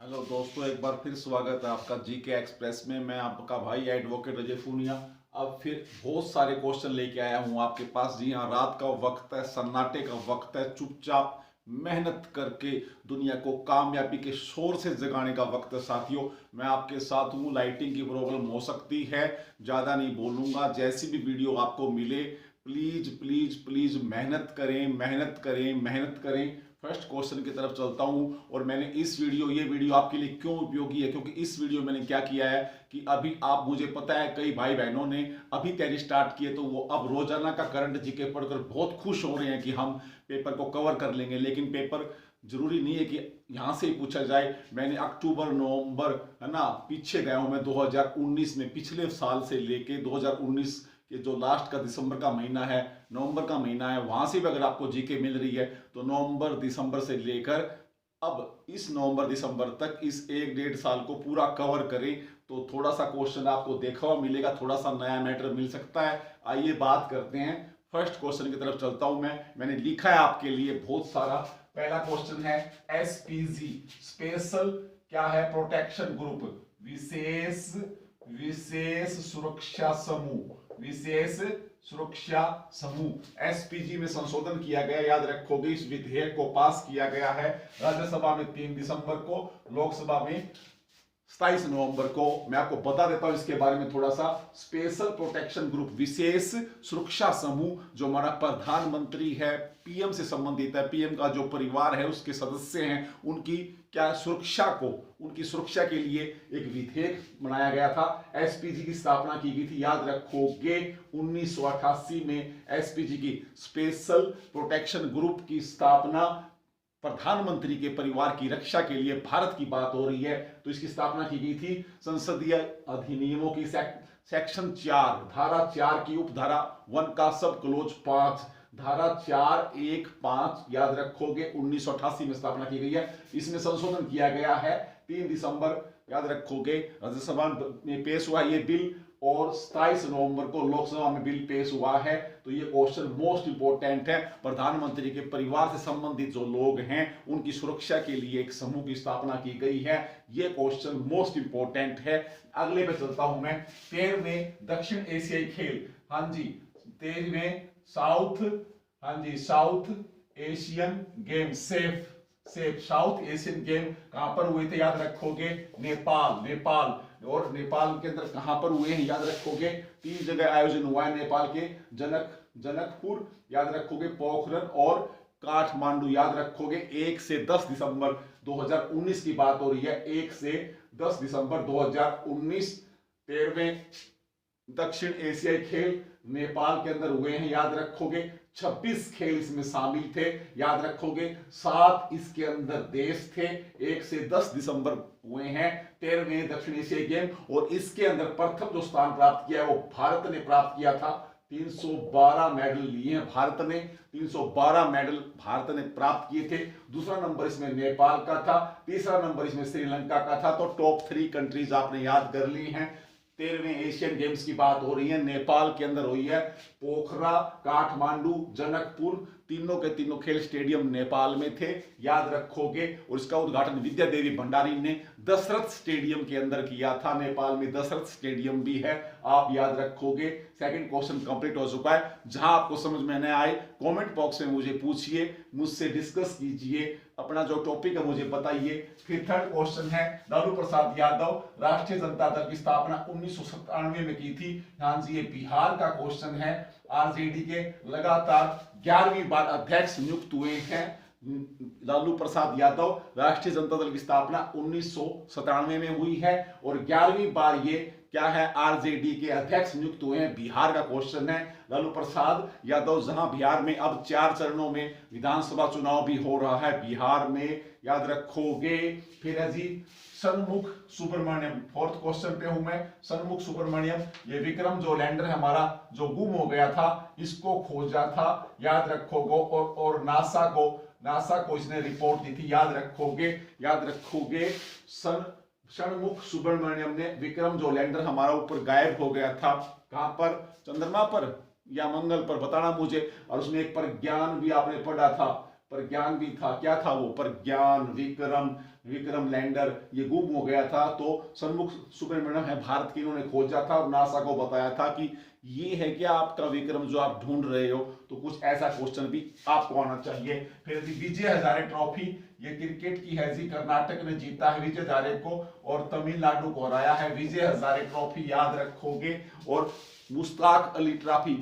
Hello दोस्तों, एक बार फिर स्वागत है आपका जीके एक्सप्रेस में। मैं आपका भाई एडवोकेट अजय फूनिया अब फिर बहुत सारे क्वेश्चन लेके आया हूं आपके पास। जी हाँ, रात का वक्त है, सन्नाटे का वक्त है, चुपचाप मेहनत करके दुनिया को कामयाबी के शोर से जगाने का वक्त है। साथियों, मैं आपके साथ हूँ। लाइटिंग की प्रॉब्लम हो सकती है, ज़्यादा नहीं बोलूँगा। जैसी भी वीडियो आपको मिले प्लीज़ प्लीज़ प्लीज़ मेहनत करें, मेहनत करें, मेहनत करें। फर्स्ट क्वेश्चन की तरफ चलता हूं। और मैंने ये वीडियो आपके लिए क्यों उपयोगी है, क्योंकि इस वीडियो मैंने क्या किया है कि अभी आप, मुझे पता है कई भाई बहनों ने अभी तैयारी स्टार्ट की है, तो वो अब रोजाना का करंट जीके पढ़कर बहुत खुश हो रहे हैं कि हम पेपर को कवर कर लेंगे। लेकिन पेपर जरूरी नहीं है कि यहां से ही पूछा जाए। मैंने अक्टूबर नवंबर, है ना, पीछे गया हूं मैं 2019 में, पिछले साल से लेके 2019 के जो लास्ट का दिसंबर का महीना है, नवंबर का महीना है, वहां से भी अगर आपको जीके मिल रही है तो नवंबर दिसंबर से लेकर अब इस नवंबर दिसंबर तक इस एक डेढ़ साल को पूरा कवर करें तो थोड़ा सा क्वेश्चन आपको देखा हुआ मिलेगा, थोड़ा सा नया मैटर मिल सकता है। आइए बात करते हैं। फर्स्ट क्वेश्चन की तरफ चलता हूं मैंने लिखा है आपके लिए बहुत सारा। पहला क्वेश्चन है एसपीजी, स्पेशल क्या है, प्रोटेक्शन ग्रुप, विशेष विशेष सुरक्षा समूह, विशेष सुरक्षा समूह। एसपीजी में संशोधन किया गया, याद रखोगे। इस विधेयक को पास किया गया है राज्यसभा में 3 दिसंबर को, लोकसभा में 27 नवंबर को। मैं आपको बता देता हूं इसके बारे में थोड़ा सा। स्पेशल प्रोटेक्शन ग्रुप, विशेष सुरक्षा समूह, जो हमारा प्रधानमंत्री है, पीएम से संबंधित है, पीएम का जो परिवार है उसके सदस्य हैं, उनकी क्या सुरक्षा को, उनकी सुरक्षा के लिए एक विधेयक बनाया गया था। एसपीजी की स्थापना की गई थी, याद रखोगे 1988 में एसपीजी की, स्पेशल प्रोटेक्शन ग्रुप की स्थापना प्रधानमंत्री के परिवार की रक्षा के लिए, भारत की बात हो रही है, तो इसकी स्थापना की गई थी। संसदीय अधिनियमों की सेक्शन 4, धारा 4 की उपधारा 1 का सब क्लोज 5, धारा 415, याद रखोगे 1988 में स्थापना की गई है। इसमें संशोधन किया गया है 3 दिसंबर, याद रखोगे राज्यसभा में पेश हुआ ये बिल, और 27 नवंबर को लोकसभा में बिल पेश हुआ है। तो ये क्वेश्चन मोस्ट इंपोर्टेंट है। प्रधानमंत्री के परिवार से संबंधित जो लोग हैं उनकी सुरक्षा के लिए एक समूह की स्थापना की गई है। ये क्वेश्चन मोस्ट इंपोर्टेंट है। अगले पे चलता हूं मैं। 13वें दक्षिण एशियाई खेल, हाँ जी, 13वें साउथ, हाँ जी, south Asian game, SAF SAF south Asian game कहां पर हुए थे, याद रखोगे, नेपाल, नेपाल। और नेपाल के अंदर कहां पर हुए हैं, याद रखोगे 3 जगह आयोजन हुआ है नेपाल के, जनकपुर, याद रखोगे, पोखरन और काठमांडू, याद रखोगे। 1 से 10 दिसंबर 2019 की बात हो रही है, 1 से 10 दिसंबर 2019 13वें दक्षिण एशियाई खेल नेपाल के अंदर हुए हैं, याद रखोगे। 26 खेल इसमें शामिल थे, याद रखोगे। 7 इसके अंदर देश थे। 1 से 10 दिसंबर हुए हैं 13वें दक्षिण एशियाई गेम, और इसके अंदर प्रथम जो स्थान प्राप्त किया है वो भारत ने प्राप्त किया था। 312 मेडल लिए हैं भारत ने, 312 मेडल भारत ने प्राप्त किए थे। दूसरा नंबर इसमें नेपाल का था, तीसरा नंबर इसमें श्रीलंका का था। तो टॉप 3 कंट्रीज आपने याद कर ली हैं। 13वें एशियन गेम्स की बात हो रही है, नेपाल के अंदर हुई है। पोखरा, काठमांडू, जनकपुर, तीनों के तीनों खेल स्टेडियम नेपाल में थे, याद रखोगे। और इसका उद्घाटन विद्या देवी भंडारी ने दशरथ स्टेडियम के अंदर किया था। नेपाल में दशरथ स्टेडियम भी है, आप याद रखोगे। सेकंड क्वेश्चन कंप्लीट हो चुका है। जहां आपको समझ में न आए कमेंट बॉक्स में मुझे पूछिए, मुझसे डिस्कस कीजिए, अपना जो टॉपिक है मुझे बताइए। फिर थर्ड क्वेश्चन है, लालू प्रसाद यादव, राष्ट्रीय जनता दल की स्थापना 1997 में की थी। हाँ जी, ये बिहार का क्वेश्चन है। आरजेडी के लगातार 11वीं बार अध्यक्ष नियुक्त हुए हैं लालू प्रसाद यादव। राष्ट्रीय जनता दल की स्थापना 1997 में हुई है, और 11वीं बार ये क्या है, आरजेडी के अध्यक्ष नियुक्त हुए हैं। बिहार का क्वेश्चन है लालू प्रसाद यादव, जहां बिहार में अब 4 चरणों में विधानसभा चुनाव भी हो रहा है बिहार में, याद रखोगे। फिर है जी सन्मुख सुब्रमण्यम, फोर्थ क्वेश्चन पे हूं मैं। सन्मुख सुब्रमण्यम, ये विक्रम जो लैंडर हमारा जो गुम हो गया था, इसको खोजा था, याद रखोगे। और नासा को इसने रिपोर्ट दी थी, याद रखोगे। सन्मुख सुब्रमण्यम ने विक्रम जो लैंडर हमारा ऊपर गायब हो गया था, कहां पर, चंद्रमा पर या मंगल पर, बताना मुझे। और उसमें एक प्रज्ञान भी आपने पढ़ा था, प्रज्ञान भी था। क्या था वो? प्रज्ञान, विक्रम लैंडर ये गुम हो गया था, तो सन्मुख सुब्रमण्यम है भारत की, इन्होंने खोजा था और नासा को बताया था कि ये है क्या आपका विक्रम जो आप ढूंढ रहे हो। तो कुछ ऐसा क्वेश्चन भी आपको आना चाहिए। फिर जी विजय हजारे ट्रॉफी, ये क्रिकेट की है जी, कर्नाटक ने जीता है विजय हजारे को और तमिलनाडु को हराया है। विजय हजारे ट्रॉफी याद रखोगे। और मुश्ताक अली ट्रॉफी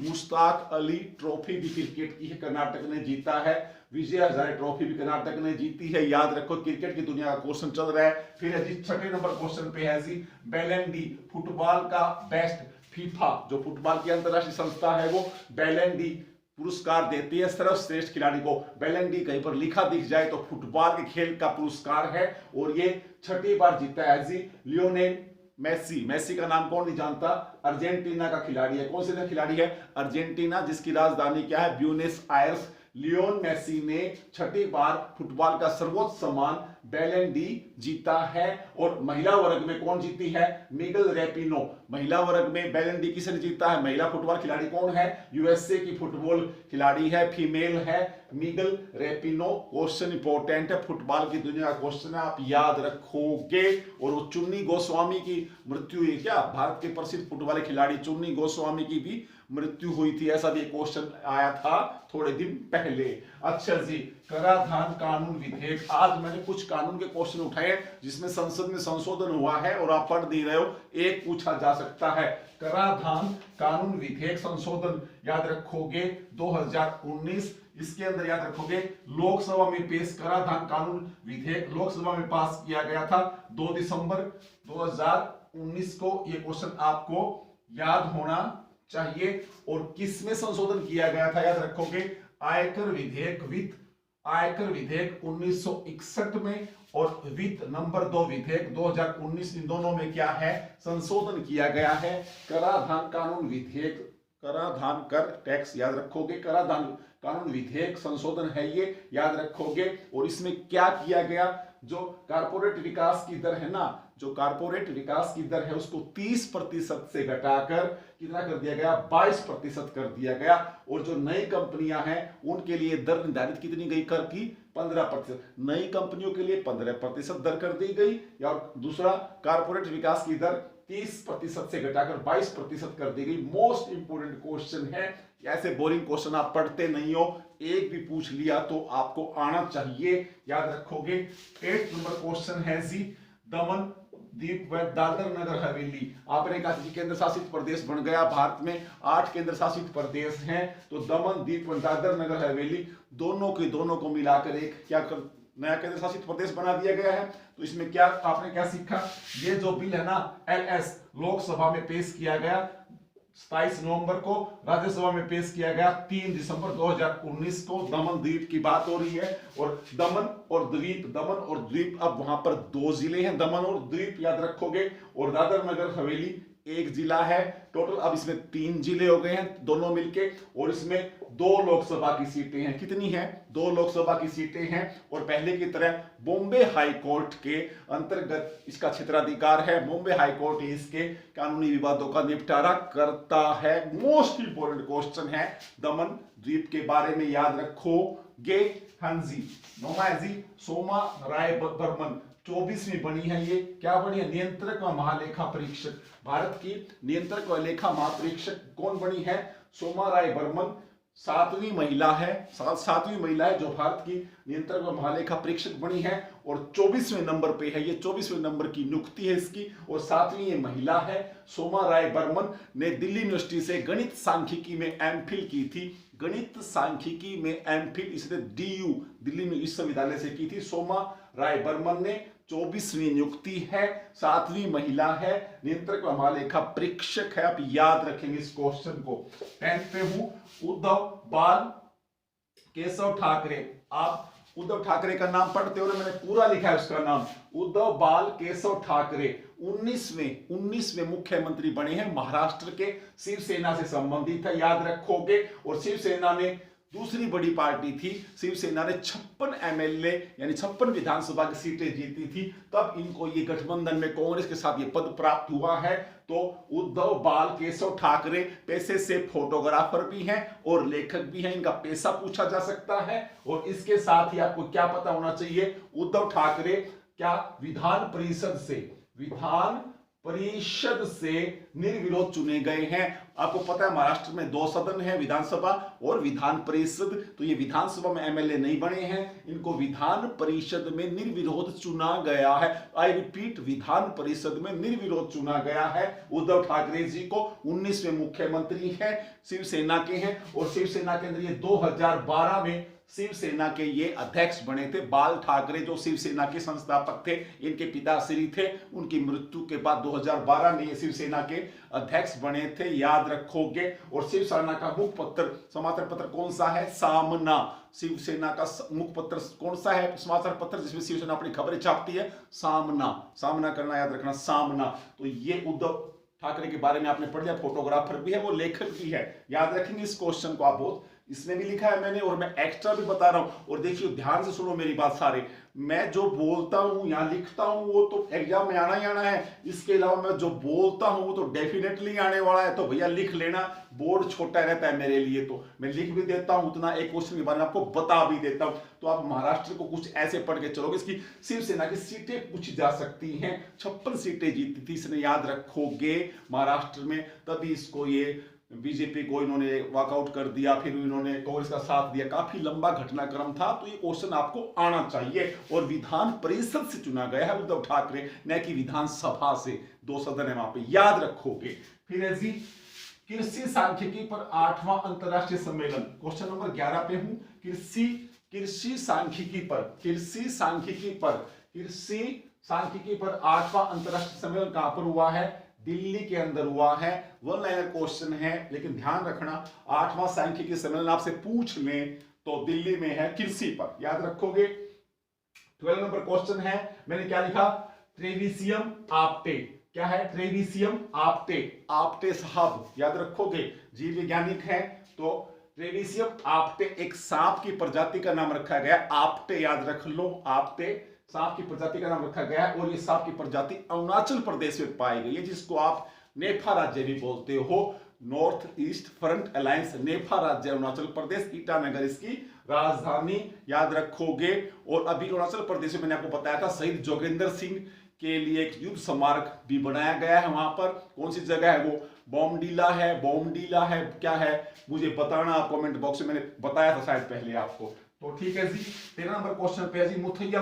भी क्रिकेट की है, कर्नाटक ने जीता है। विजय हजारे ट्रॉफी भी कर्नाटक ने जीती है, याद रखो। क्रिकेट की दुनिया का क्वेश्चन चल रहा है। फिर है जी छठे नंबर क्वेश्चन पे है जी बैलन डी, फुटबॉल का बेस्ट, फीफा जो फुटबॉल की अंतरराष्ट्रीय संस्था है वो बैलन डी पुरस्कार देती है सर्वश्रेष्ठ खिलाड़ी को। बैलन डी कहीं पर लिखा दिख जाए तो फुटबॉल के खेल का पुरस्कार है और ये छठी बार जीता है जी लियोनेल मेसी का नाम कौन नहीं जानता, अर्जेंटीना का खिलाड़ी है। कौन से खिलाड़ी है? अर्जेंटीना, जिसकी राजधानी क्या है? Buenos Aires. लियोन मेसी ने छठी बार फुटबॉल का सर्वोच्च सम्मान बैलन डी जीता है। और महिला वर्ग में कौन जीती है? Miguel Rapinoe. महिला वर्ग में बैलन डी किसने जीता है? महिला फुटबॉल खिलाड़ी कौन है? यूएसए की फुटबॉल खिलाड़ी है, फीमेल है, मिगल रैपिनो। क्वेश्चन इंपॉर्टेंट है, फुटबॉल की दुनिया का क्वेश्चन है, आप याद रखोगे। और वो चुन्नी गोस्वामी की मृत्यु हुई क्या? भारत के प्रसिद्ध फुटबॉल खिलाड़ी चुन्नी गोस्वामी की भी मृत्यु हुई थी, ऐसा भी क्वेश्चन आया था थोड़े दिन पहले। अच्छा जी, कराधान कानून विधेयक, आज मैंने कुछ कानून के क्वेश्चन उठाए जिसमें संसद में संशोधन हुआ है और आप पढ़ नहीं रहे हो, एक पूछा जा सकता है। कराधान कानून विधेयक संशोधन याद रखोगे 2019। इसके अंदर याद रखोगे लोकसभा में पेश कराधान कानून विधेयक लोकसभा में पास किया गया था 2 दिसंबर 2019 को। यह क्वेश्चन आपको याद होना चाहिए। और किसमें संशोधन किया गया था? याद रखोगे आयकर विधेयक 1961 में और वित्त नंबर 2 विधेयक 2019, इन दोनों में क्या है? संशोधन किया गया है। कराधान कानून विधेयक, कराधान कर टैक्स याद रखोगे, कराधान कानून विधेयक संशोधन है ये, याद रखोगे। और इसमें क्या किया गया? जो कारपोरेट विकास की दर है ना, जो कारपोरेट विकास की दर है उसको 30% से घटाकर कितना कर दिया गया? 22% कर दिया गया। और जो नई कंपनियां हैं उनके लिए दर निर्धारित कितनी गई कर की? 15%। नई कंपनियों के लिए 15% दर कर दी गई, या दूसरा कारपोरेट विकास की दर 30% से घटाकर 22% कर दी गई। मोस्ट इंपोर्टेंट क्वेश्चन है, ऐसे बोरिंग क्वेश्चन आप पढ़ते नहीं हो, एक भी पूछ लिया तो आपको आना चाहिए, याद रखोगे। 8 नंबर क्वेश्चन है जी दमन दीप व दादर नगर हवेली। आपने कहा कि केंद्र शासित प्रदेश बन गया, भारत में 8 केंद्र शासित प्रदेश हैं, तो दमन दीप व दादर नगर हवेली दोनों को मिलाकर एक क्या कर नया केंद्र शासित प्रदेश बना दिया गया है। तो इसमें क्या आपने क्या सीखा? ये जो बिल है ना एलएस लोकसभा में पेश किया गया 27 नवंबर को, राज्यसभा में पेश किया गया 3 दिसंबर 2019 को। दमन द्वीप की बात हो रही है। और दमन और द्वीप, अब वहां पर 2 जिले हैं, दमन और द्वीप, याद रखोगे। और दादर नगर हवेली 1 जिला है टोटल। अब इसमें 3 जिले हो गए हैं दोनों मिलके, और इसमें 2 लोकसभा की सीटें हैं। कितनी हैं? 2 लोकसभा की सीटें हैं। और पहले की तरह बॉम्बे हाई कोर्ट के अंतर्गत इसका क्षेत्राधिकार है। बॉम्बे हाई कोर्ट इसके कानूनी विवादों का निपटारा करता है। मोस्ट इंपोर्टेंट क्वेश्चन है दमन द्वीप के बारे में, याद रखोगे। हाँ जी, नौमा जी सोमा राय बर्मन 24वीं बनी है। ये क्या बनी है? नियंत्रक व महालेखा परीक्षक। भारत की नियंत्रक व लेखा महापरीक्षक कौन बनी है? सोमा राय बर्मन 7वीं महिला है, 7वीं महिला है जो भारत की नियंत्रक व महालेखा परीक्षक बनी है। और 24वें नंबर पे है, ये 24वें नंबर की नियुक्ति है इसकी, और 7वीं ये महिला है। सोमा राय बर्मन ने दिल्ली यूनिवर्सिटी से गणित सांख्यिकी में एमफिल की थी। गणित सांख्यिकी में एमफिल इसने डीयू दिल्ली विश्वविद्यालय से की थी। सोमा राय बर्मन ने 24वीं नियुक्ति है, 7वीं महिला है, नियंत्रक व महालेखा परीक्षक है। आप याद रखेंगे इस क्वेश्चन को। 10 पे हूं, उद्धव बाल केशव ठाकरे। आप उद्धव ठाकरे का नाम पढ़ते हो, मैंने पूरा लिखा है उसका नाम, उद्धव बाल केशव ठाकरे 19वें मुख्यमंत्री बने हैं। महाराष्ट्र के शिवसेना से संबंधित है, याद रखोगे। और शिवसेना ने दूसरी बड़ी पार्टी थी शिवसेना ने 56 एमएलए यानी 56 विधानसभा की सीटें जीती थी, तब इनको ये गठबंधन में कांग्रेस के साथ ये पद प्राप्त हुआ है। तो उद्धव बाल केशव ठाकरे पैसे से फोटोग्राफर भी हैं और लेखक भी हैं, इनका पैसा पूछा जा सकता है। और इसके साथ ही आपको क्या पता होना चाहिए, उद्धव ठाकरे क्या विधान परिषद से निर्विरोध चुने गए हैं। आपको पता है महाराष्ट्र में 2 सदन है, विधानसभा और विधान परिषद, तो ये विधानसभा में एमएलए नहीं बने हैं, इनको विधान परिषद में निर्विरोध चुना गया है। आई रिपीट, विधान परिषद में निर्विरोध चुना गया है। उद्धव ठाकरे जी को 19वें मुख्यमंत्री है, शिवसेना के हैं, और शिवसेना के अंदर ये 2012 में शिवसेना के ये अध्यक्ष बने थे। बाल ठाकरे जो शिवसेना के संस्थापक थे, इनके पिताश्री थे, उनकी मृत्यु के बाद 2012 में ये शिवसेना के अध्यक्ष बने थे, याद रखोगे। और शिवसेना का मुखपत्र समाचार पत्र कौन सा है, सामना। शिवसेना का मुखपत्र कौन सा है, समाचार पत्र जिसमें शिवसेना अपनी खबरें छापती है, सामना करना याद रखना, सामना। तो ये उद्धव ठाकरे के बारे में आपने पढ़ लिया, फोटोग्राफर भी है, वो लेखक भी है, याद रखेंगे इस क्वेश्चन को आप बहुत। इसमें भी लिखा है मैंने और मैं एक्स्ट्रा भी बता रहा हूं। और देखिए ध्यान से सुनो मेरी बात सारे, मैं जो बोलता हूं या लिखता हूं वो तो एग्जाम में आना ही आना है, इसके अलावा मैं जो बोलता हूं वो तो डेफिनेटली आने वाला है। तो भैया लिख लेना, बोर्ड छोटा रहता है मेरे लिए, तो मैं लिख भी देता हूं उतना, एक क्वेश्चन के बारे में आपको बता भी देता हूं। तो आप महाराष्ट्र को कुछ ऐसे पढ़ के चलोगे, इसकी शिवसेना की सीटें पूछी जा सकती हैं, 56 सीटें जीती थी इसने, याद रखोगे महाराष्ट्र में। तभी इसको ये बीजेपी को इन्होंने वॉकआउट कर दिया, फिर इन्होंने कांग्रेस का साथ दिया, काफी लंबा घटनाक्रम था। तो ये क्वेश्चन आपको आना चाहिए। और विधान परिषद से चुना गया है उद्धव ठाकरे, न कि विधानसभा से, 2 सदन है वहां पे, याद रखोगे। फिर ऐसी कृषि सांख्यिकी पर 8वां अंतरराष्ट्रीय सम्मेलन, क्वेश्चन नंबर 11 पे हूं। कृषि सांख्यिकी पर 8वां अंतरराष्ट्रीय सम्मेलन कहां पर हुआ है, दिल्ली के अंदर हुआ है। 1 लाइनर क्वेश्चन है, लेकिन ध्यान रखना 8वां सांख्यिकी सम्मेलन आपसे पूछ लें तो दिल्ली में है, कृषि पर, याद रखोगे। 12 नंबर क्वेश्चन है, मैंने क्या लिखा, ट्रेविसियम आप्टे। क्या है, ट्रेविसियम आप्टे साहब, याद रखोगे, जीव वैज्ञानिक है। तो ट्रेविसियम आप्टे एक सांप की प्रजाति का नाम रखा गया, आप्टे याद रख लो, आप्टे सांप की प्रजाति का नाम रखा गया है। और ये सांप की प्रजाति अरुणाचल प्रदेश में पाई गई है, जिसको आप नेफा राज्य भी बोलते हो, नॉर्थ ईस्ट फ्रंट अलायंस, नेफा राज्य अरुणाचल प्रदेश, ईटानगर इसकी राजधानी, याद रखोगे। और अभी अरुणाचल प्रदेश में मैंने आपको बताया था शहीद जोगेंद्र सिंह के लिए एक युद्ध स्मारक भी बनाया गया है वहां पर। कौन सी जगह है वो, बॉमडीला है, क्या है मुझे बताना आप कमेंट बॉक्स में, मैंने बताया था शायद पहले आपको। तो ठीक है जी, 13 नंबर क्वेश्चन पे है जी, मुथैया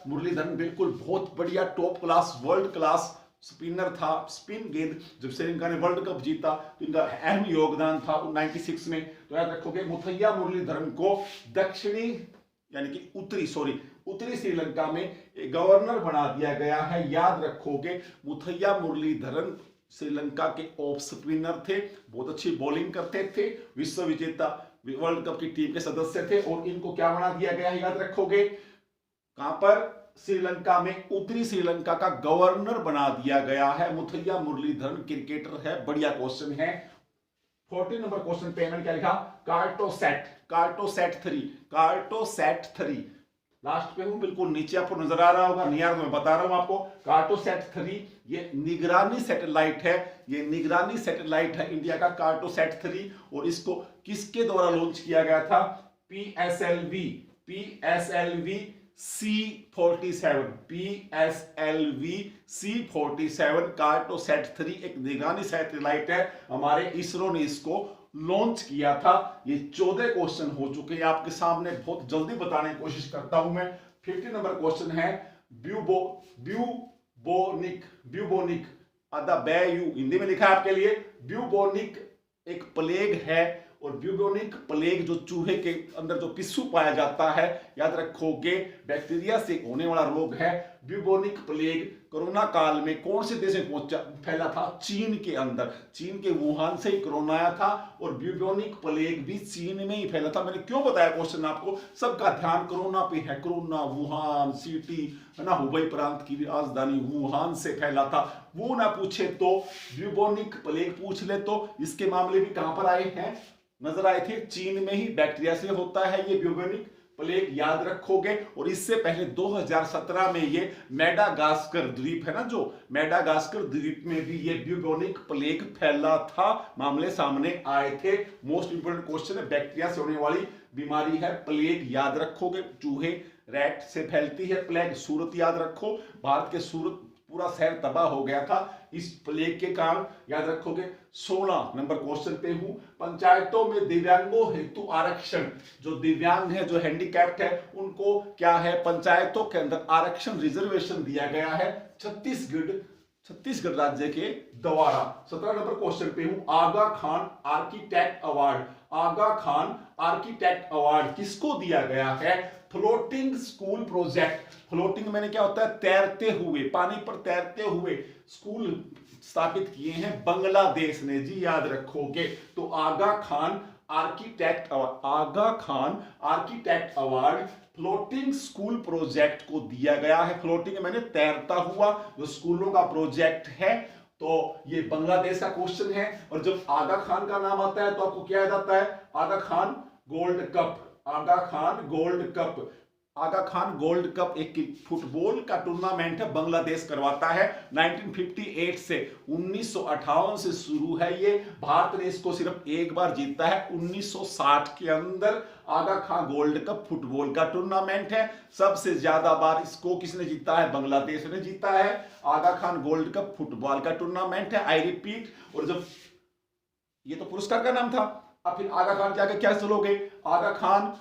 मुरलीधरन बिल्कुल बहुत बढ़िया top class world class spinner था। स्पिन गेंद जब श्रीलंका ने वर्ल्ड कप जीता तो इनका अहम योगदान था 96 में। तो याद रखोगे मुथैया मुरलीधरन को दक्षिणी यानी कि उत्तरी श्रीलंका में गवर्नर बना दिया गया है, याद रखोगे। मुथैया मुरलीधरन श्रीलंका के ऑफ स्पिनर थे, बहुत अच्छी बॉलिंग करते थे, विश्व विजेता वर्ल्ड कप की टीम के सदस्य थे। और इनको क्या बना दिया गया है, याद रखोगे, कहां पर, श्रीलंका में उत्तरी श्रीलंका का गवर्नर बना दिया गया है। मुथैया मुरलीधरन क्रिकेटर है, बढ़िया क्वेश्चन है। 14 नंबर क्वेश्चन पे मैंने क्या लिखा, कार्टोसैट 3 लास्ट पे हूं, बिल्कुल नीचे आपको नजर आ रहा होगा, नहीं यार मैं बता रहा हूं आपको। कार्टोसैट 3 ये निगरानी सैटेलाइट है, इंडिया का कार्टोसैट 3। और इसको किसके द्वारा लॉन्च किया गया था, PSLV C-47 कार्टोसैट 3 एक निगरानी सैटेलाइट है, हमारे इसरो ने इसको लॉन्च किया था। ये 14 क्वेश्चन हो चुके हैं आपके सामने, बहुत जल्दी बताने की कोशिश करता हूं मैं। 15 नंबर क्वेश्चन है, ब्यूबोनिक हिंदी में लिखा है आपके लिए, ब्यूबोनिक एक प्लेग है। और ब्यूबोनिक प्लेग जो चूहे के अंदर जो पिस्सू पाया जाता है, याद रखोगे, बैक्टीरिया से होने वाला रोग है। ब्यूबोनिक प्लेग कोरोना काल में कौन से देश में पहुंचा फैला था? चीन के अंदर, चीन के वुहान से ही कोरोना आया था और ब्यूबोनिक प्लेग भी चीन में ही फैला था। मैंने क्यों बताया क्वेश्चन आपको? सबका ध्यान कोरोना पे है। कोरोना वुहान सिटी है ना, हुबई प्रांत की राजधानी वुहान से फैला था। वो ना पूछे तो ब्यूबोनिक प्लेग पूछ ले तो इसके मामले भी कहां पर आए हैं, नजर आए थे, चीन में ही बैक्टीरिया से होता है ये ब्यूबोनिक प्लेग, याद रखोगे। और इससे पहले 2017 में ये मेडागास्कर द्वीप है ना, जो मेडागास्कर द्वीप में भी ये ब्यूबोनिक प्लेग फैला था, मामले सामने आए थे। मोस्ट इंपोर्टेंट क्वेश्चन है, बैक्टीरिया से होने वाली बीमारी है प्लेग, याद रखोगे। चूहे रैट से फैलती है प्लेग। सूरत याद रखो, भारत के सूरत पूरा शहर तबाह हो गया था इस प्लेग के कारण, याद रखोगे। 16 नंबर क्वेश्चन पे हूं, पंचायतों में दिव्यांगों हेतु आरक्षण, जो दिव्यांग है, जो हैंडीकैप्ड है, उनको क्या है, पंचायतों के अंदर आरक्षण रिजर्वेशन दिया गया है छत्तीसगढ़ राज्य के द्वारा। 17 नंबर क्वेश्चन पे हूं, आगा Khan architect award, Aga Khan architect award किसको दिया गया है? फ्लोटिंग स्कूल प्रोजेक्ट, फ्लोटिंग मैंने क्या होता है, तैरते हुए, पानी पर तैरते हुए स्कूल स्थापित किए हैं बांग्लादेश ने जी, याद रखोगे। तो Aga Khan architect award, Aga Khan architect award floating school project को दिया गया है। फ्लोटिंग मैंने तैरता हुआ जो स्कूलों का प्रोजेक्ट है, तो ये बांग्लादेश का क्वेश्चन है। और जब आगा खान का नाम आता है तो आपको क्या याद आता है? आगा खान गोल्ड कप, आगा खान गोल्ड कप। आगा खान गोल्ड कप एक फुटबॉल का टूर्नामेंट है, बांग्लादेश करवाता है। 1958 से 1958 से शुरू है ये, भारत ने इसको सिर्फ एक बार जीता है 1960 के अंदर। आगा खान गोल्ड कप फुटबॉल का टूर्नामेंट है, सबसे ज्यादा बार इसको किसने जीता है? बांग्लादेश ने जीता है। आगा खान गोल्ड कप फुटबॉल का टूर्नामेंट है, आई रिपीट। और जब ये तो पुरस्कार का नाम था, अब फिर आगा खान के आगे क्या चलोगे? आगा खान,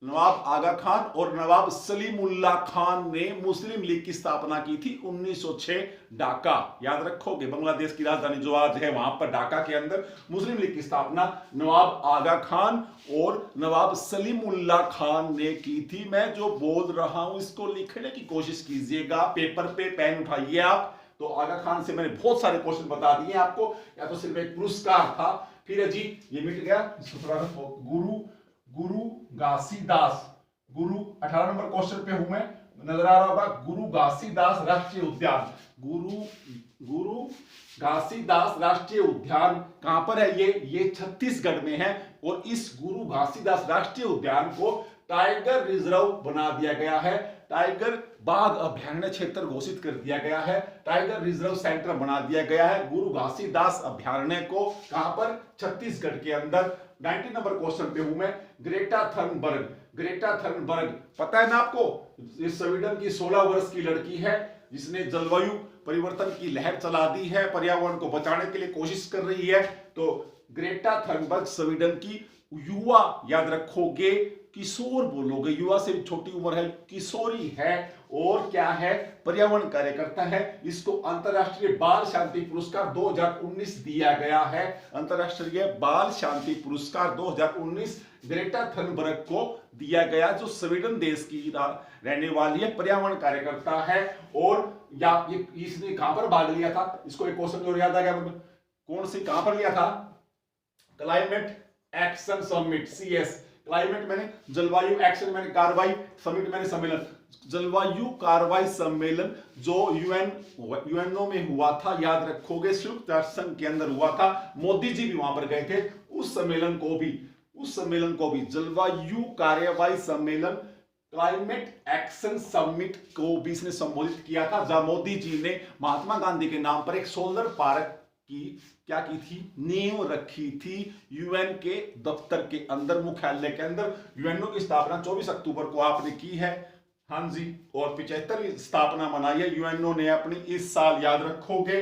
नवाब आगा खान और नवाब सलीमुल्लाह खान ने मुस्लिम लीग की स्थापना की थी 1906 ढाका, याद रखोगे। बांग्लादेश की राजधानी जो आज है वहां पर ढाका के अंदर मुस्लिम लीग की स्थापना नवाब आगा खान और नवाब सलीमुल्लाह खान ने की थी। मैं जो बोल रहा हूं इसको लिखने की कोशिश कीजिएगा, पेपर पे पेन उठाइए आप। तो आगा खान से मैंने बहुत सारे क्वेश्चन बता दिए आपको, या तो सिर्फ एक पुरस्कार था। फिर है जी, ये मिट गया। गुरु घासीदास, गुरु 18 नंबर क्वेश्चन पे हूं मैं, नजर आ रहा होगा। गुरु घासीदास राष्ट्रीय उद्यान, गुरु घासीदास राष्ट्रीय उद्यान कहां पर है? ये छत्तीसगढ़ में है। और इस गुरु घासीदास राष्ट्रीय उद्यान को टाइगर रिजर्व बना दिया गया है, टाइगर बाघ अभयारण्य क्षेत्र घोषित कर दिया गया है, टाइगर रिजर्व सेंटर बना दिया गया है गुरु घासीदास अभयारण्य को। कहां पर? छत्तीसगढ़ के अंदर। 19 नंबर क्वेश्चन पे हूं मैं, ग्रेटा थर्नबर्ग, ग्रेटा थर्नबर्ग पता है ना आपको? ये स्वीडन की 16 वर्ष की लड़की है जिसने जलवायु परिवर्तन की लहर चला दी है, पर्यावरण को बचाने के लिए कोशिश कर रही है। तो ग्रेटा थर्नबर्ग स्वीडन की युवा, याद रखोगे, किशोर बोलोगे, युवा से भी छोटी उम्र है, किशोरी है और क्या है? पर्यावरण कार्यकर्ता है। इसको अंतरराष्ट्रीय बाल शांति पुरस्कार 2019 दिया गया है, अंतरराष्ट्रीय बाल शांति पुरस्कार 2019 ग्रेटा थर्नबर्ग को दिया गया, जो स्वीडन देश की रहने वाली है, पर्यावरण कार्यकर्ता है। और या इसने कहां पर भाग लिया था? इसको एक क्वेश्चन और याद आ गया, कौन सी कहां पर लिया था? Climate action summit, CS, climate मैंने जलवायु, एक्शन मैंने कार्रवाई, समिट मैंने सम्मेलन, जलवायु कार्रवाई सम्मेलन जो यूएनओ में हुआ था, याद रखोगे, संयुक्त राष्ट्र संघ के अंदर हुआ था। मोदी जी भी वहां पर गए थे। उस सम्मेलन को भी जलवायु कार्रवाई सम्मेलन, क्लाइमेट एक्शन समिट को भी इसने संबोधित किया था, जहां मोदी जी ने महात्मा गांधी के नाम पर एक सोलर पार्क की क्या की थी? नींव रखी थी यूएन के दफ्तर के अंदर, मुख्यालय के अंदर। यूएनओ की स्थापना 24 अक्टूबर को आपने की है, हाँ जी, और 75वीं स्थापना मनाई है यूएनओ ने अपनी इस साल, याद रखोगे।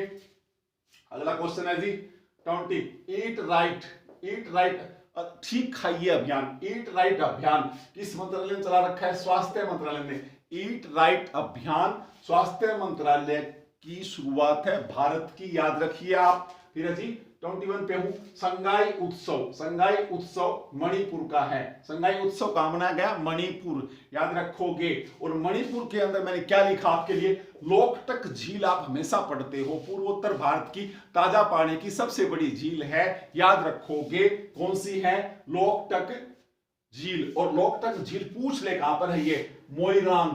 अगला क्वेश्चन है जी 20, ईट राइट ठीक खाइए अभियान, ईट राइट अभियान किस मंत्रालय ने चला रखा है? स्वास्थ्य मंत्रालय ने। ईट राइट अभियान स्वास्थ्य मंत्रालय की शुरुआत है भारत की, याद रखिए आप। फिर है जी 21 पे हूं। संगाई उत्सव, संगाई उत्सव मणिपुर का है। संगाई उत्सव कहां मनाया गया? मणिपुर, याद रखोगे। और मणिपुर के अंदर मैंने क्या लिखा आपके लिए? लोकटक झील आप हमेशा पढ़ते हो, पूर्वोत्तर भारत की ताजा पानी की सबसे बड़ी झील है, याद रखोगे। कौन सी है? लोकटक झील। और लोकटक झील पूछ ले कहां पर है ये? मोइरांग,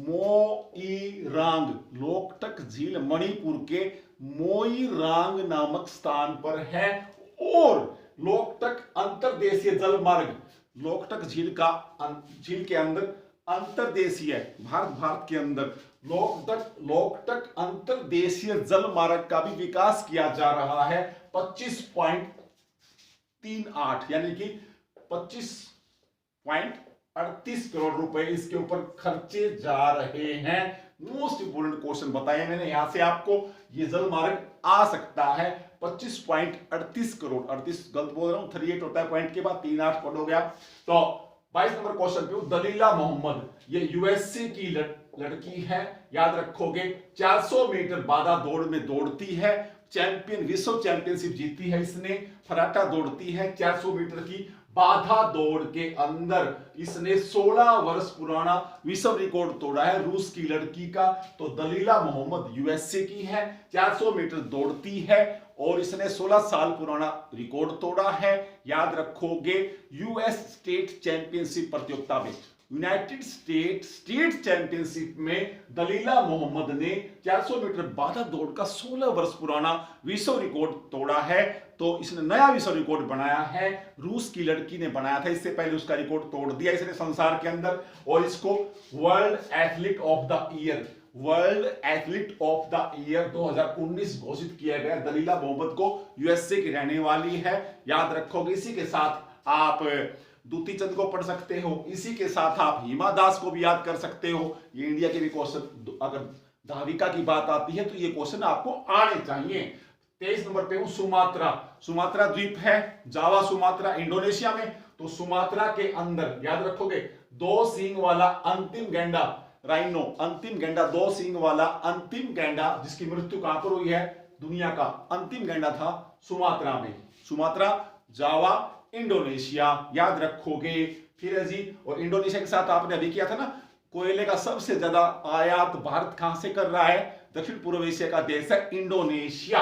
मोइरांग। लोकटक झील मणिपुर के मोइरांग नामक स्थान पर है। और लोकटक अंतरदेशीय जल मार्ग, लोकटक झील के अंदर अंतरदेशीय, भारत के अंदर लोकटक अंतरदेशीय जल मार्ग का भी विकास किया जा रहा है। 25.38 यानी कि 25.38 करोड़ रुपए इसके ऊपर खर्चे जा रहे हैं। मोस्ट इंपोर्टेंट क्वेश्चन बताया मैंने, यहां से आपको ये जल मार्ग आ सकता है। 25.38 करोड़, 38 गलत बोल रहा हूं, 38 होता है पॉइंट के बाद 38 पढ़ गया। तो 22 नंबर क्वेश्चन पे दलीला मोहम्मद, ये यूएसए की लड़की है, याद रखोगे। 400 मीटर बाधा दौड़ में दौड़ती है, चैंपियन, विश्व चैंपियनशिप जीती है इसने। फराटा दौड़ती है 400 मीटर की बाधा दौड़ के अंदर इसने 16 वर्ष पुराना विश्व रिकॉर्ड तोड़ा है, रूस की लड़की का। तो दलीला मोहम्मद यूएसए की है, 400 मीटर दौड़ती है और इसने 16 साल पुराना रिकॉर्ड तोड़ा है, याद रखोगे। यूएस स्टेट चैंपियनशिप प्रतियोगिता में, यूनाइटेड स्टेट चैंपियनशिप में दलीला मोहम्मद ने 400 मीटर बाधा दौड़ का 16 वर्ष पुराना विश्व रिकॉर्ड तोड़ा है। तो इसने नया विश्व रिकॉर्ड बनाया है, रूस की लड़की ने बनाया था, इससे पहले उसका रिकॉर्ड तोड़ दिया इसने संसार के अंदर। और इसको world athlete of the year, world athlete of the year 2019 घोषित किया गया। दलीला मोहम्मद को, यूएसए की रहने वाली है, याद रखोगे। इसी के साथ आप दूती चंद को पढ़ सकते हो, इसी के साथ आप हिमा दास को भी याद कर सकते हो। ये इंडिया के भी क्वेश्चन, अगर धाविका की बात आती है तो ये क्वेश्चन आपको आने चाहिए। 23 नंबर पे हूं सुमात्रा, सुमात्रा द्वीप है, जावा सुमात्रा इंडोनेशिया में। तो सुमात्रा के अंदर याद रखोगे 2 सींग वाला अंतिम गैंडा, राइनो, अंतिम गैंडा, 2 सींग वाला अंतिम गैंडा, जिसकी मृत्यु कहां पर हुई है? दुनिया का अंतिम गैंडा था सुमात्रा में। सुमात्रा, जावा, इंडोनेशिया, याद रखोगे। फिर है जी, और इंडोनेशिया के साथ आपने अभी किया था ना, कोयले का सबसे ज्यादा आयात भारत कहां से कर रहा है? दक्षिण पूर्व एशिया का देश है इंडोनेशिया।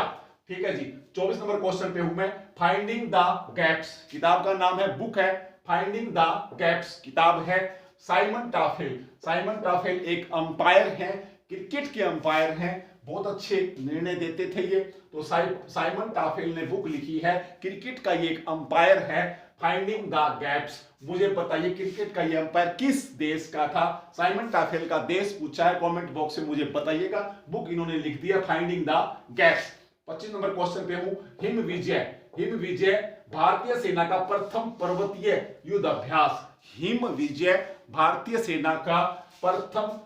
ठीक है जी। 24 नंबर क्वेश्चन पे हूं मैं। फाइंडिंग द गैप्स, किताब का नाम है, बुक है फाइंडिंग द गैप्स, किताब है। साइमन टाफेल, साइमन टाफेल एक अंपायर है, क्रिकेट के अंपायर हैं, बहुत अच्छे निर्णय देते थे ये। तो साइमन टाफेल ने बुक लिखी है, क्रिकेट का ये एक अंपायर है, फाइंडिंग द गैप्स। मुझे बताइए क्रिकेट का ये अंपायर किस देश का था? साइमन टाफेल का देश पूछा है, कमेंट बॉक्स में मुझे बताइएगा। बुक इन्होंने लिख दिया finding the gaps. 25 number question पे हूं। हिम विजय, हिम विजय भारतीय सेना का प्रथम पर्वतीय युद्ध अभ्यास। हिम विजय भारतीय सेना का प्रथम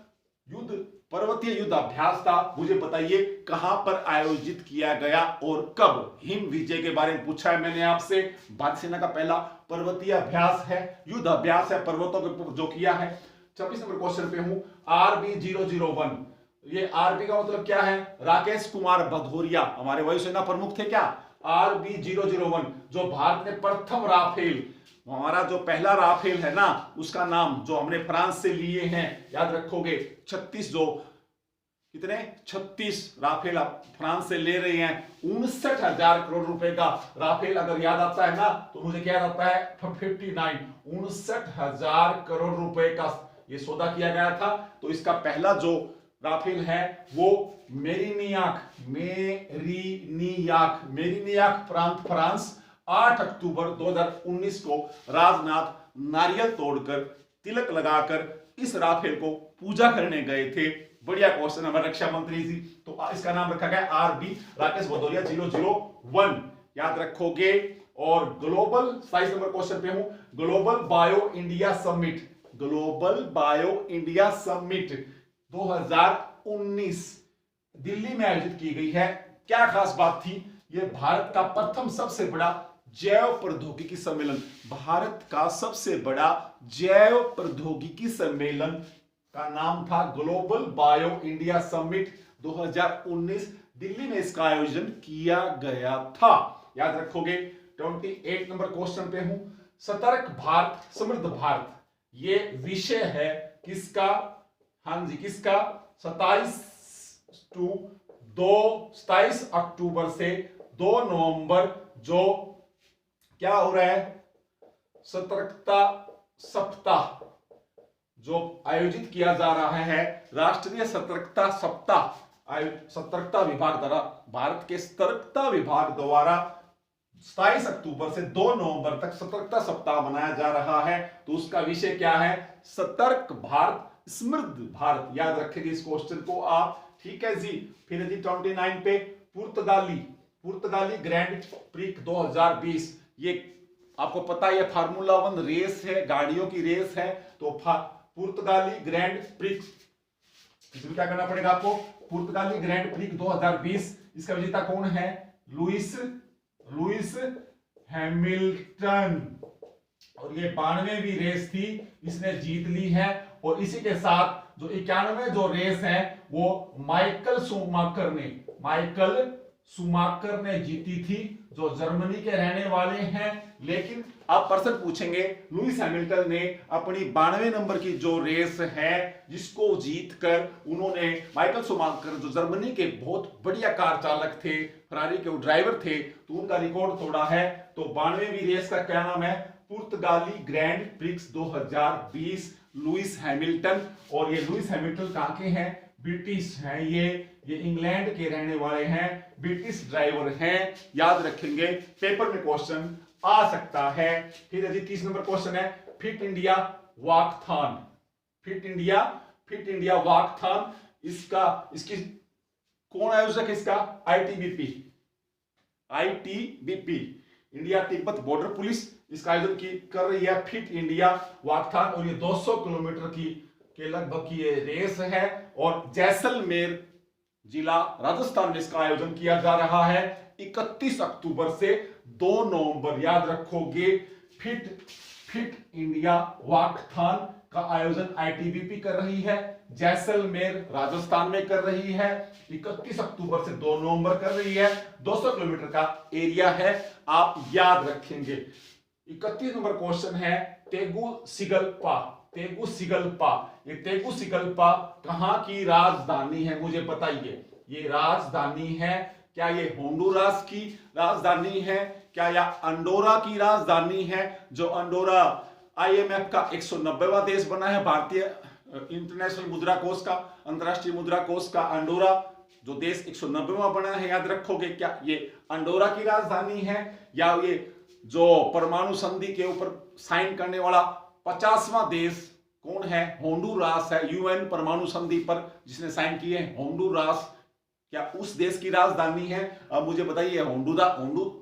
पर्वतीय युद्ध अभ्यास था। मुझे बताइए कहां पर आयोजित किया गया और कब? हिम विजय के बारे में पूछा है मैंने आपसे। भारतीय सेना का पहला पर्वतीय अभ्यास है, युद्ध अभ्यास है पर्वतों के जो किया है। 26 नंबर क्वेश्चन पे हूं। RB001, ये आरबी का मतलब क्या है? राकेश कुमार भदौरिया हमारे वायुसेना प्रमुख थे क्या? RB001 जो भारत ने प्रथम राफेल, हमारा जो पहला राफेल है ना, उसका नाम जो हमने फ्रांस से लिए हैं, याद रखोगे 36, जो कितने 36 राफेल फ्रांस से ले रहे हैं। 59,000 करोड़ रुपए का राफेल अगर याद आता है ना, तो मुझे क्या याद आता है? 59, 59,000 करोड़ रुपए का ये सौदा किया गया था। तो इसका पहला जो राफेल है वो मेरिनियाक प्रांत फ्रांस 8 अक्टूबर 2019 को राजनाथ नारियल तोड़कर तिलक लगाकर इस राफेल को पूजा करने गए थे। बढ़िया क्वेश्चन, हमारे रक्षा मंत्री जी। तो इसका नाम रखा गया RB राकेश भदौरिया 001, याद रखोगे। और ग्लोबल 27 नंबर क्वेश्चन पे हूं। Global bio India summit, global bio India summit 2019 Delhi में आयोजित की गई है। क्या खास बात थी? यह भारत का प्रथम सबसे बड़ा जैव प्रौद्योगिकी सम्मेलन, भारत का सबसे बड़ा जैव प्रौद्योगिकी सम्मेलन का नाम था global bio India summit 2019। Delhi में इसका आयोजन किया गया था। याद रखोगे। 28 नंबर क्वेश्चन पे हूं। सतर्क भारत समृद्ध भारत ये विषय है किसका? हाँ जी, किसका? 27 अक्टूबर से 2 नवंबर जो क्या हो रहा है, सतर्कता सप्ताह जो आयोजित किया जा रहा है, राष्ट्रीय सतर्कता सप्ताह सतर्कता विभाग द्वारा, भारत के सतर्कता विभाग द्वारा 27 अक्टूबर से 2 नवंबर तक सतर्कता सप्ताह मनाया जा रहा है। तो उसका विषय क्या है? सतर्क भारत समृद्ध भारत। याद रखेंगे इस क्वेश्चन को आप, ठीक है जी। फिर जी 29 पे पुर्तगाली ग्रैंड प्रिक्स 2020, ये आपको पता है फार्मूला 1 रेस है, गाड़ियों की रेस है। तो पुर्तगाली ग्रैंड प्रिक्स, इसमें क्या करना पड़ेगा आपको? पुर्तगाली ग्रैंड प्रिक्स 2020, इसका विजेता कौन है? Lewis Hamilton. और ये 92वीं रेस थी, इसने जीत ली है। और इसी के साथ जो 91 जो रेस है वो माइकल शूमाकर ने जीती थी, जो जर्मनी के रहने वाले हैं। लेकिन आप प्रश्न पूछेंगे, लुइस हैमिल्टन ने अपनी 92 नंबर की जो रेस है जिसको जीतकर उन्होंने, माइकल शूमाकर जो जर्मनी के बहुत बढ़िया कार चालक थे, फरारी के ड्राइवर थे, तो उनका रिकॉर्ड तोड़ा है। तो 92वीं रेस का क्या नाम है? पुर्तगाली ग्रैंड प्रिक्स 2020, लुइस हैमिल्टन। और ये लुइस हैमिल्टन कहां के हैं? ब्रिटिश हैं। ये इंग्लैंड के रहने वाले हैं, ब्रिटिश ड्राइवर हैं। याद रखेंगे, पेपर में क्वेश्चन आ सकता है। फिर यदि 30 नंबर क्वेश्चन है, fit India walkathon. Fit India walkathon, इसकी कौन आयोजक? इसका ITBP, India Tibet border police, इसका आयोजन कर रही है फिट इंडिया वॉकथॉन। और ये 200 किलोमीटर के लगभग की ये रेस है। और जैसलमेर जिला राजस्थान में इसका आयोजन किया जा रहा है 31 अक्टूबर से 2 नवंबर। याद रखोगे, फिट इंडिया वॉकथॉन का आयोजन आईटीबीपी कर रही है, जैसलमेर राजस्थान में कर रही है, 31 अक्टूबर से 2 नवंबर कर रही है। 200 किलोमीटर का एरिया है, आप याद रखेंगे। 31 नंबर क्वेश्चन है, तेगुसिगल्पा। ये तेगुसिगल्पा कहां की राजधानी है? मुझे बताइए। ये राजधानी है, क्या ये होंडुरास की राजधानी है? क्या यह अंडोरा की राजधानी है? जो अंडोरा आईएमएफ का 190वां देश बना है, भारतीय इंटरनेशनल मुद्रा कोष का, अंतरराष्ट्रीय मुद्रा कोष का अंडोरा जो देश 190वां बना है। याद रखोगे, क्या ये अंडोरा की राजधानी है? या ये जो परमाणु संधि के ऊपर साइन करने वाला 50वां देश कौन है? होंडुरास है। यूएन परमाणु संधि पर जिसने साइन किए हैं, होंडुरास, क्या उस देश की राजधानी है? अब मुझे बताइए, होंडुरास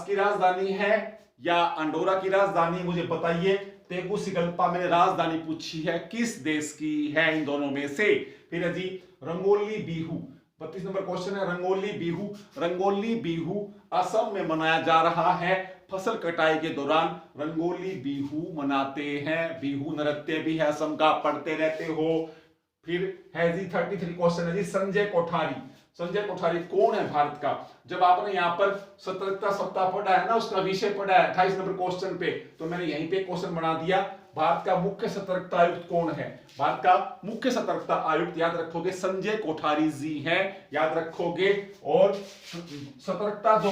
की राजधानी है या अंडोरा की राजधानी? मुझे बताइए। तेगुसिगल्पा मैंने राजधानी पूछी है, किस देश की है इन दोनों में से? फिर है जी रंगोली बिहू, 32 नंबर क्वेश्चन है। रंगोली बिहू असम में मनाया जा रहा है। फसल कटाई के दौरान रंगोली बिहू मनाते हैं। बिहू नृत्य भी है असम का, पढ़ते रहते हो। फिर है जी 33 क्वेश्चन है जी, संजय कोठारी कौन है भारत का? जब आपने यहाँ पर सतर्कता सप्ताह पढ़ा है ना, उसका विषय पढ़ा है 28 नंबर क्वेश्चन पे, तो मैंने यहीं पे क्वेश्चन बना दिया। भारत का मुख्य सतर्कता आयुक्त कौन है? भारत का मुख्य सतर्कता आयुक्त याद रखोगे संजय कोठारी जी हैं, याद रखोगे। और सतर्कता जो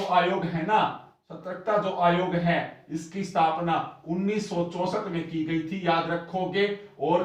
आयोग है इसकी स्थापना 1964 में की गई थी, याद रखोगे। और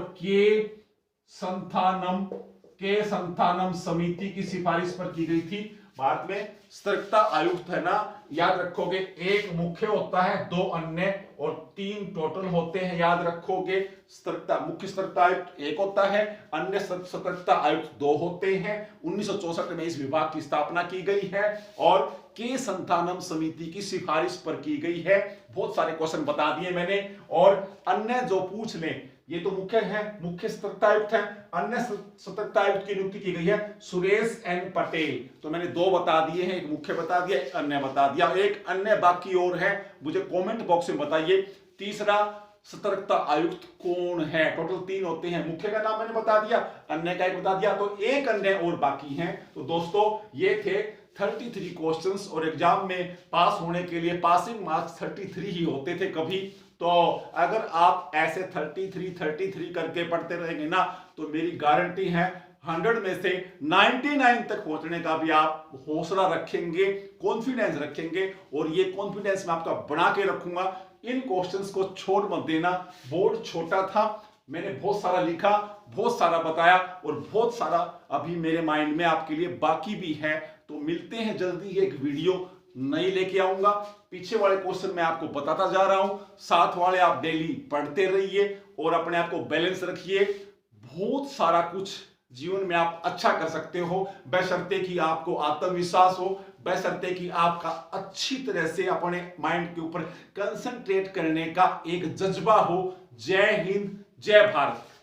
के संथानम समिति की सिफारिश पर की गई थी। भारत में सतर्कता आयुक्त है ना, याद रखोगे, एक मुख्य होता है, 2 अन्य और 3 टोटल होते हैं, याद रखोगे। मुख्य सतर्कता आयुक्त 1 होता है, अन्य सतर्कता आयुक्त 2 होते हैं। 1964 में इस विभाग की स्थापना की गई है और के संथानम समिति की सिफारिश पर की गई है। बहुत सारे क्वेश्चन बता दिए मैंने। और अन्य जो पूछ लें, ये तो मुख्य सतर्कता आयुक्त है, अन्य सतर्कता आयुक्त की नियुक्ति की गई है सुरेश एन पटेल। तो मैंने 2 बता दिए हैं, एक मुख्य बता दिया, एक अन्य बता दिया, एक अन्य बाकी और है, मुझे कमेंट बॉक्स में बताइए। तीसरा सतर्कता आयुक्त कौन है? टोटल 3 होते हैं, मुख्य का नाम मैंने बता दिया, अन्य का एक बता दिया, तो एक अन्य और बाकी हैं। तो दोस्तों ये थे 33 क्वेश्चंस, और एग्जाम में पास होने के लिए पासिंग मार्क्स 33 ही होते थे कभी। तो अगर आप ऐसे 33 करके पढ़ते रहेंगे ना, तो मेरी गारंटी है 100 में से 99 तक पहुंचने का भी आप हौसला रखेंगे, कॉन्फिडेंस रखेंगे, और ये कॉन्फिडेंस मैं आपका बना के रखूंगा। इन क्वेश्चंस को छोड़ मत देना। बोर्ड छोटा था, मैंने बहुत सारा लिखा, बहुत सारा बताया, और बहुत सारा अभी मेरे माइंड में आपके लिए बाकी भी है। तो मिलते हैं जल्दी ही, एक वीडियो नई लेके आऊंगा। पीछे वाले क्वेश्चन मैं आपको बताता जा रहा हूं, साथ वाले आप डेली पढ़ते रहिए और अपने आप को बैलेंस रखिए। बहुत सारा कुछ जीवन में आप अच्छा कर सकते हो, बशर्ते कि आपको आत्मविश्वास हो, बशर्ते कि आपका अच्छी तरह से अपने माइंड के ऊपर कंसंट्रेट करने का एक जज्बा हो। जय हिंद, जय भारत।